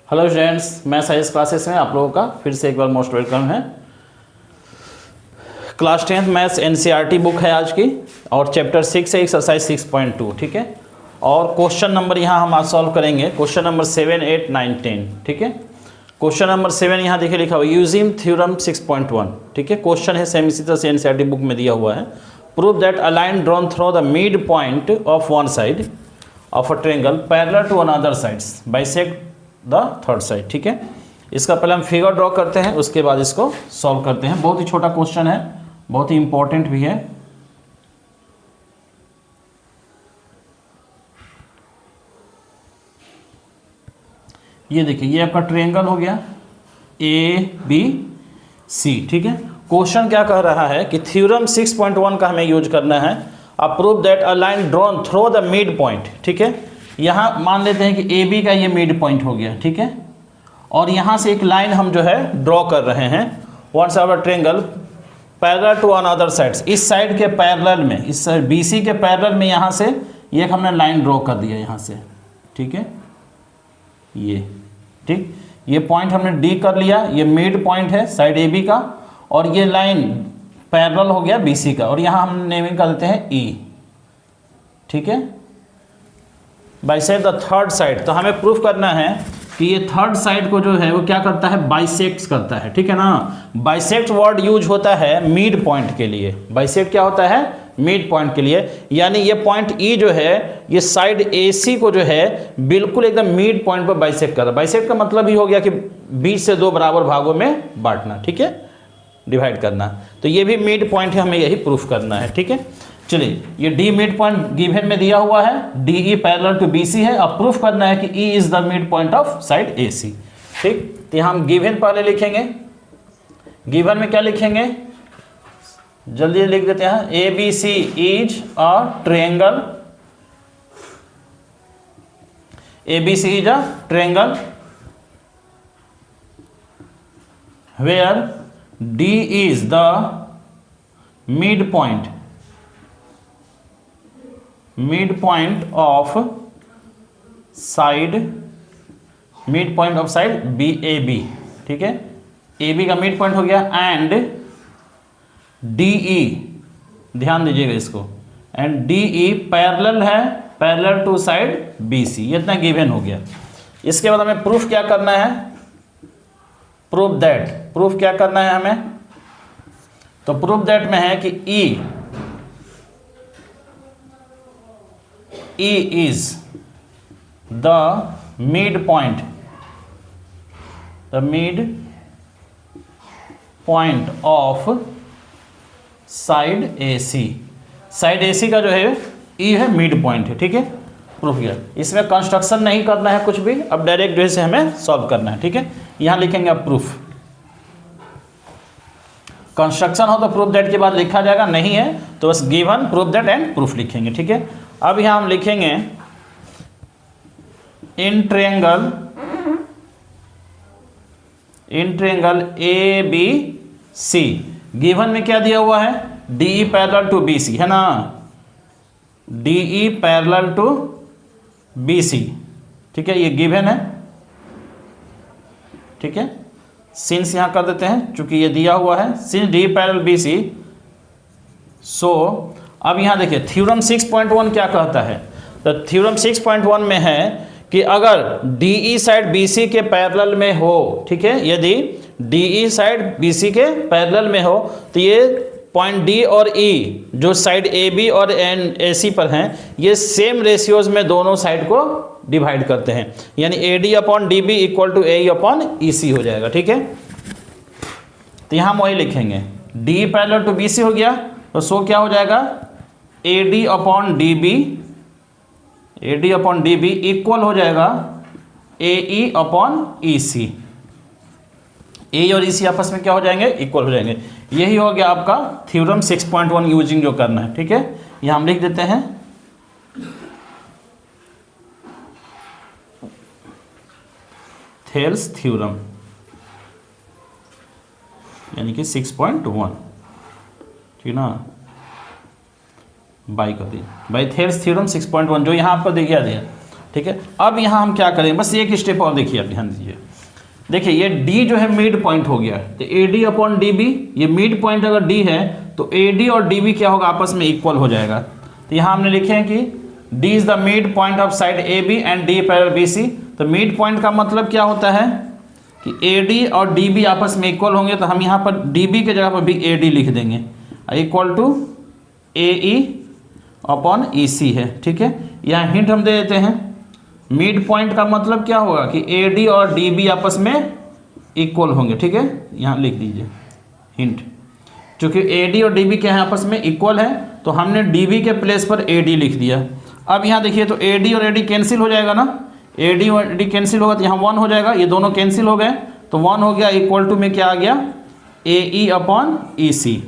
Hello students, मैं science classes में आप लोगों का फिर से एक बार मोस्ट वेलकम है। Class 10th maths NCERT book है आज की और चैप्टर 6 है एक्सरसाइज 6.2। ठीक है, और क्वेश्चन नंबर यहाँ हम आज सॉल्व करेंगे क्वेश्चन नंबर 7, 8, 9, 10। ठीक है, क्वेश्चन नंबर 7 यहाँ देखिए लिखा हुआ यूजिंग थ्योरम 6.1। ठीक है, क्वेश्चन है सेम इसी तरह से एनसीईआरटी बुक में दिया हुआ है। Prove that a line drawn through the mid point of one side of a triangle parallel to another sides bisect the third side. ठीक है, इसका पहले हम फिगर ड्रॉ करते हैं, उसके बाद इसको सॉल्व करते हैं। बहुत ही छोटा क्वेश्चन है, बहुत ही इंपॉर्टेंट भी है। ये देखिए, ये आपका ट्रायंगल हो गया ABC। ठीक है, क्वेश्चन क्या कह रहा है कि थ्योरम 6.1 का हमें यूज करना है। Prove that a line drawn through the mid point. ठीक है, यहाँ मान लेते हैं कि AB का ये मिड पॉइंट हो गया। ठीक है, और यहाँ से एक लाइन हम जो है ड्रॉ कर रहे हैं one side of triangle parallel to another sides. इस साइड के पैरेलल में, इस साइड BC के पैरेलल में यहाँ से ये एक हमने लाइन ड्रॉ कर दिया यहाँ से। ठीक है, ये ठीक, ये पॉइंट हमने D कर लिया, ये मिड पॉइंट है साइड AB का, और ये लाइन पैरेलल हो गया BC का, और यहाँ हम नेमिंग कर देते हैं E। ठीक है, बाइसेक्ट द थर्ड साइड। तो हमें प्रूफ करना है कि ये थर्ड साइड को जो है वो क्या करता है, बाइसेक्ट करता है। ठीक है ना, बाइसेक्ट वर्ड यूज होता है मिड पॉइंट के लिए। बाइसेक्ट क्या होता है, मिड पॉइंट के लिए, यानी ये पॉइंट E जो है ये साइड AC को जो है बिल्कुल एकदम मिड पॉइंट पर बाइसेक्ट कर रहा है। बाइसेक्ट का मतलब ही हो गया कि बीच से दो बराबर भागों में बांटना। ठीक है, डिवाइड करना। तो ये भी मिड पॉइंट है, हमें यही प्रूफ करना है। ठीक है, चलिए, ये D मिड पॉइंट गिवन में दिया हुआ है, DE पैरेलल टू BC है। अब प्रूफ करना है कि E is the mid point of side AC। ठीक, तो हम गिवन पहले लिखेंगे। गिवन में क्या लिखेंगे, जल्दी लिख देते हैं। ABC is a triangle, ABC is a triangle where D is the mid point of side, mid point of side BAB। ठीक है, AB का मिड पॉइंट हो गया, एंड DE, ध्यान दीजिएगा इसको, एंड DE पैरेलल है, पैरेलल टू साइड BC। ये इतना गिवन हो गया। इसके बाद हमें प्रूफ क्या करना है, प्रूफ दैट। प्रूफ क्या करना है हमें, तो प्रूफ दैट में है कि E is the mid point of side AC। Side AC का जो है E है, मिड पॉइंट है। ठीक है, प्रूफ किया। इसमें कंस्ट्रक्शन नहीं करना है कुछ भी, अब डायरेक्ट जो है हमें सॉल्व करना है। ठीक है, यहाँ लिखेंगे अब प्रूफ। कंस्ट्रक्शन हो तो प्रूफ दैट के बाद लिखा जाएगा, नहीं है तो बस given, proof that and proof लिखेंगे। ठीक है, अब यहाँ हम लिखेंगे इन ट्रायंगल ABC। गिवन में क्या दिया हुआ है, DE पैरेलल टू BC है ना, DE पैरेलल टू BC। ठीक है, ये गिवन है। ठीक है, सिंस यहाँ कर देते हैं चूंकि ये दिया हुआ है, सिंस DE पैरेलल BC। सो अब यहाँ देखिए थ्योरम 6.1 क्या कहता है, तो थ्योरम 6.1 में है कि अगर DE साइड BC के पैरेलल में हो, ठीक है, यदि DE साइड BC के पैरेलल में हो तो ये पॉइंट D और E जो साइड AB और AC पर हैं, ये सेम रेशियोज में दोनों साइड को डिवाइड करते हैं, यानी AD upon DB equal to AE upon EC हो जाएगा। ठीक है, तो यहाँ हम वही लिखेंगे, DE पैरेलल टू BC हो गया, तो सो क्या हो जाएगा, AD अपॉन DB इक्वल हो जाएगा AE अपॉन EC। AE और EC आपस में क्या हो जाएंगे, इक्वल हो जाएंगे। यही हो गया आपका थ्योरम 6.1 यूजिंग जो करना है। ठीक है, यहाँ हम लिख देते हैं थेल्स थ्योरम, यानी कि 6.1। ठीक ना, बाई कर दिया, बाई थेल्स थ्योरम 6.1 जो यहाँ आपको दिया दिया। ठीक है। अब यहाँ हम क्या करें, बस एक स्टेप और देखिए, आप ध्यान दीजिए। देखिए ये D जो है मिड पॉइंट हो गया, तो AD अपॉन DB, ये मिड पॉइंट अगर D है तो AD और DB क्या होगा, आपस में इक्वल हो जाएगा। तो यहाँ हमने लिखे हैं कि D is the mid point of side AB and D parallel BC। तो मिड पॉइंट का मतलब क्या होता है कि AD और DB आपस में इक्वल होंगे, तो हम यहाँ पर DB के जगह पर भी AD लिख देंगे, equal to AE upon EC है, ठीक है। यहाँ हिंट हम दे देते हैं, मिड पॉइंट का मतलब क्या होगा कि AD और DB आपस में इक्वल होंगे, ठीक है। यहाँ लिख दीजिए हिंट, चूँकि AD और DB क्या है आपस में इक्वल है, तो हमने DB के प्लेस पर AD लिख दिया। अब यहाँ देखिए तो AD और AD कैंसिल हो जाएगा ना, AD और AD कैंसिल होगा तो यहाँ 1 हो जाएगा, ये दोनों कैंसिल हो गए तो 1 हो गया, इक्वल टू में क्या आ गया, AE अपॉन EC।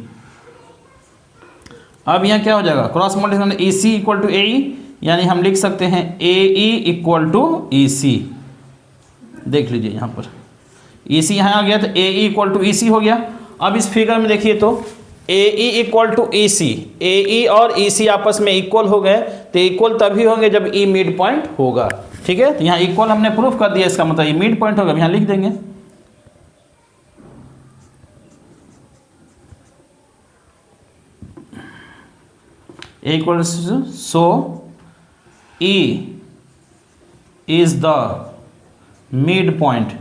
अब यहाँ क्या हो जाएगा, cross multiplication EC equal to AE, यानी हम लिख सकते हैं AE इक्वल टू EC। देख लीजिए यहाँ पर EC यहाँ आ गया तो AE इक्वल टू EC हो गया। अब इस फिगर में देखिए तो AE equal to EC, AE और EC आपस में इक्वल हो गए, तो इक्वल तभी होंगे जब E मिड पॉइंट होगा, ठीक है। तो यहाँ इक्वल हमने प्रूफ कर दिया, इसका मतलब ये मिड पॉइंट होगा, यहाँ लिख देंगे। Equal so E is the midpoint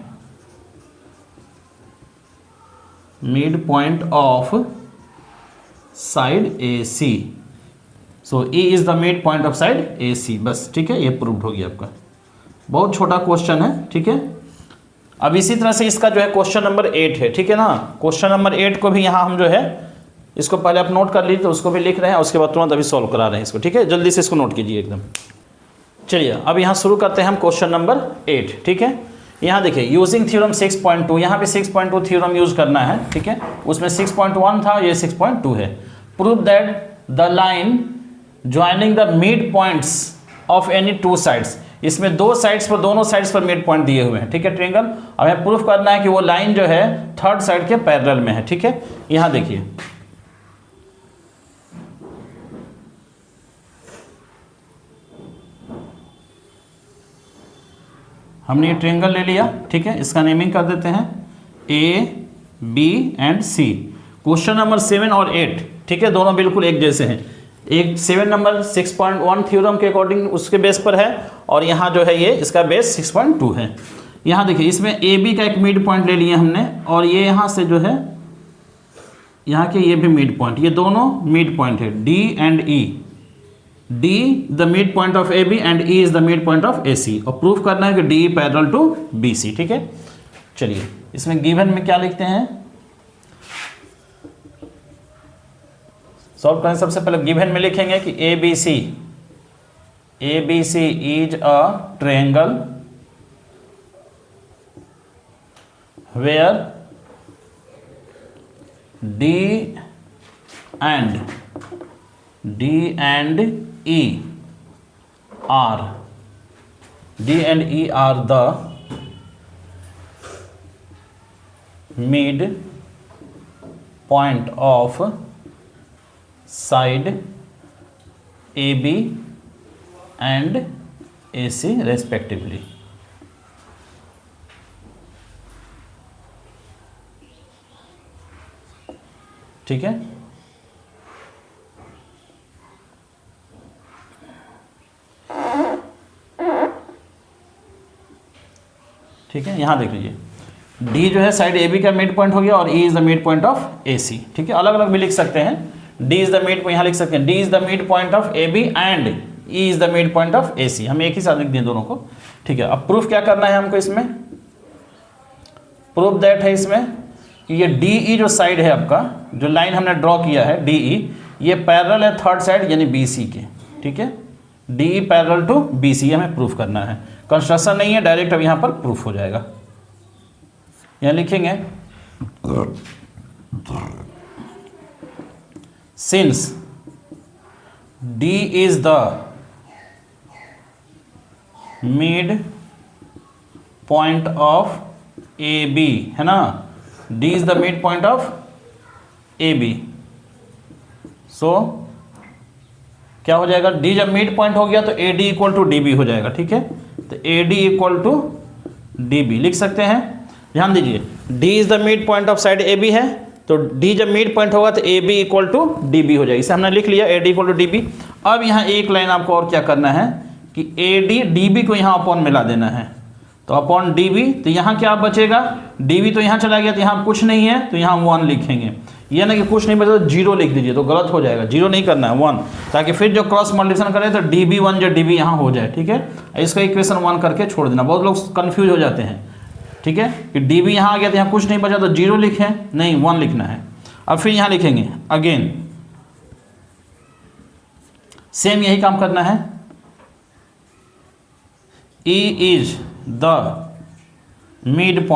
of side AC। So E is the midpoint of side AC, बस ठीक है, ये प्रूव्ड हो गया आपका। बहुत छोटा क्वेश्चन है, ठीक है। अब इसी तरह से इसका जो है क्वेश्चन नंबर 8 है, ठीक है ना। क्वेश्चन नंबर 8 को भी यहाँ हम जो है इसको पहले आप नोट कर लीजिए, तो उसको भी लिख रहे हैं, उसके बाद तुरंत अभी सॉल्व करा रहे हैं इसको, ठीक है। जल्दी से इसको नोट कीजिए एकदम। चलिए अब यहाँ शुरू करते हैं हम क्वेश्चन नंबर 8, ठीक है। यहाँ देखिए यूजिंग थ्योरम 6.2, यहाँ पे 6.2 थ्योरम यूज करना है, ठीक है। उसमें 6.1 था, ये 6.2 है। Prove that the line joining the mid points of any two sides, इसमें दो साइड्स पर, दोनों साइड्स पर मिड पॉइंट दिए हुए हैं, ठीक है, ट्रायंगल। अब हमें प्रूफ करना है कि वो लाइन जो है थर्ड साइड के पैरेलल में है, ठीक है। यहाँ देखिए हमने ये ट्रायंगल ले लिया, ठीक है। इसका नेमिंग कर देते हैं A, B and C। Question number 7 और 8, ठीक है, दोनों बिल्कुल एक जैसे हैं। एक 7 नंबर 6.1 थ्योरम के अकॉर्डिंग उसके बेस पर है, और यहाँ जो है ये इसका बेस 6.2 है। यहाँ देखिए इसमें AB का एक मिड पॉइंट ले लिया हमने, और ये यहाँ से जो है यहाँ के ये भी मिड पॉइंट, ये दोनों मिड पॉइंट है D and E। D the mid point of AB and E is the mid point of AC, और प्रूफ करना है कि D पैरेलल टू BC, ठीक है। चलिए इसमें गिवन में क्या लिखते हैं, सॉल्व करें। सबसे पहले गिवन में लिखेंगे कि ABC is a triangle where D and E are the mid point of side AB and AC respectively। ठीक है। ठीक है, यहाँ देख लीजिए D जो है साइड AB का मिड पॉइंट हो गया, और E is the mid point of AC, ठीक है। अलग अलग भी लिख सकते हैं, D is the mid point, यहाँ लिख सकते हैं D is the mid point of AB and E is the mid point of AC। हम एक ही साथ लिख दें दोनों को, ठीक है। अब प्रूफ क्या करना है हमको, इसमें प्रूफ दैट है इसमें कि ये DE जो साइड है आपका, जो लाइन हमने ड्रॉ किया है DE, ये पैरेलल है थर्ड साइड यानी BC के, ठीक है। DE पैरेलल टू BC हमें प्रूफ करना है, कंस्ट्रक्शन नहीं है, डायरेक्ट अब यहाँ पर प्रूफ हो जाएगा। यहाँ लिखेंगे since D is the mid point of AB, है ना, D is the mid point of AB, सो क्या हो जाएगा, डी जब मिड पॉइंट हो गया तो A D equal to D B हो जाएगा, ठीक है। तो A D equal to D B लिख सकते हैं। ध्यान दीजिए, D is the mid point of side A B है, तो डी जब मिड पॉइंट होगा तो A B equal to D B हो जाएगा। इसे हमने लिख लिया, A D equal to D B. अब यहाँ एक लाइन आपको और क्या करना है कि ए डी डी बी को यहाँ अपॉन मिला देना है, तो अपॉन डी बी, तो यहाँ क्या बचेगा, डी बी तो यहाँ चला गया, तो यहाँ कुछ नहीं है तो यहाँ 1 लिखेंगे। यह ना कि कुछ नहीं बचा तो 0 लिख दीजिए, तो गलत हो जाएगा, 0 नहीं करना है 1, ताकि फिर जो क्रॉस मल्टीप्लिकेशन करें तो डी बी 1 जो डी बी यहाँ हो जाए, ठीक है। इसका इक्वेशन 1 करके छोड़ देना, बहुत लोग कन्फ्यूज हो जाते हैं, ठीक है, कि डी बी यहाँ आ गया तो यहाँ कुछ नहीं बचा तो 0 लिखें, नहीं 1 लिखना है। अब फिर यहाँ लिखेंगे अगेन, सेम यही काम करना है, E is the mid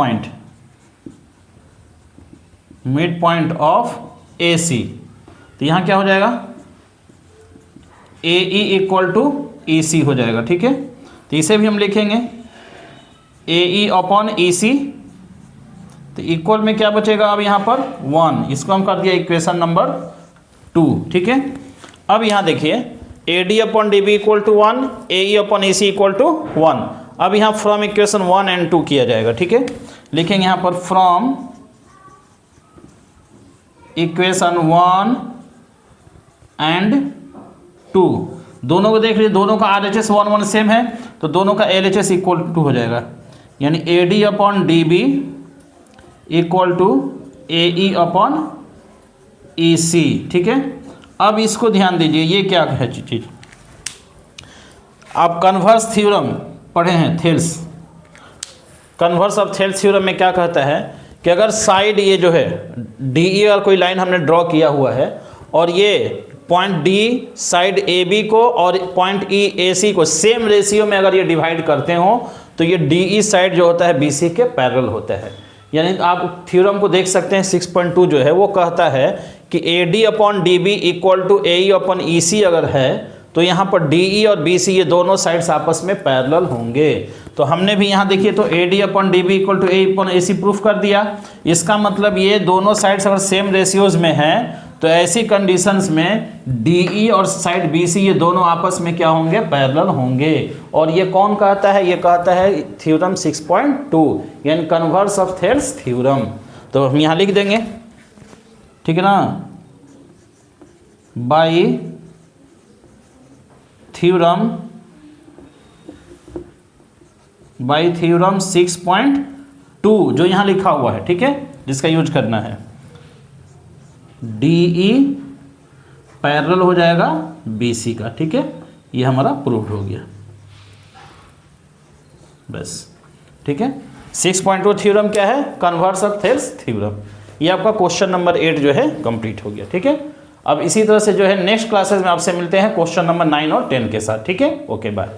point of A C, तो यहाँ क्या हो जाएगा, ए ई इक्वल टू ई सी हो जाएगा, ठीक है। तो इसे भी हम लिखेंगे ए ई अपॉन ई सी, तो इक्वल में क्या बचेगा अब यहाँ पर 1, इसको हम कर दिया इक्वेशन नंबर 2, ठीक है। अब यहाँ देखिए A D upon D B equal to 1, A E upon E C equal to 1। अब यहाँ फ्रॉम इक्वेशन 1 एंड 2 किया जाएगा, ठीक है। लिखेंगे यहाँ पर फ्रॉम इक्वेशन 1 एंड 2, दोनों को देख लीजिए, दोनों का RHS 1 1 सेम है, तो दोनों का LHS इक्वल टू हो जाएगा, यानी A D upon D B equal to A E upon E C, ठीक है। अब इसको ध्यान दीजिए, ये क्या है चीज़, आप कन्वर्स थ्योरम पढ़े हैं, Thales, converse of Thales theorem में क्या कहता है कि अगर साइड ये जो है डी ई और कोई लाइन हमने ड्रॉ किया हुआ है, और ये point D side A B को और पॉइंट ई ए सी को सेम रेशियो में अगर ये डिवाइड करते हो, तो ये डी ई साइड जो होता है बी सी के पैरेलल होता है। यानी आप थ्योरम को देख सकते हैं 6.2 जो है वो कहता है कि A D upon D B equal to A E upon E C अगर है, तो यहाँ पर डी ई और बी सी ये दोनों साइड्स आपस में पैरेलल होंगे। तो हमने भी यहाँ देखिए, तो A D upon D B equal to A upon A C proof कर दिया। इसका मतलब ये दोनों साइड्स अगर सेम रेशियोज में हैं, तो ऐसी कंडीशंस में डी ई और साइड बी सी ये दोनों आपस में क्या होंगे, पैरेलल होंगे। और ये कौन कहता है, ये कहता है थ्योरम 6.2, यानी कन्वर्स ऑफ थेल्स थ्योरम। तो हम यहाँ लिख देंगे, ठीक है ना, बाई थ्योरम 6.2 जो यहाँ लिखा हुआ है, ठीक है, जिसका यूज करना है, डी ई पैरेलल हो जाएगा बी सी का, ठीक है। ये हमारा प्रूव्ड हो गया, बस, ठीक है। 6.2 थ्योरम क्या है, कन्वर्स ऑफ थेल्स थ्योरम। ये आपका क्वेश्चन नंबर 8 जो है कंप्लीट हो गया, ठीक है। अब इसी तरह से जो है नेक्स्ट क्लासेस में आपसे मिलते हैं क्वेश्चन नंबर 9 और 10 के साथ, ठीक है। Okay, bye.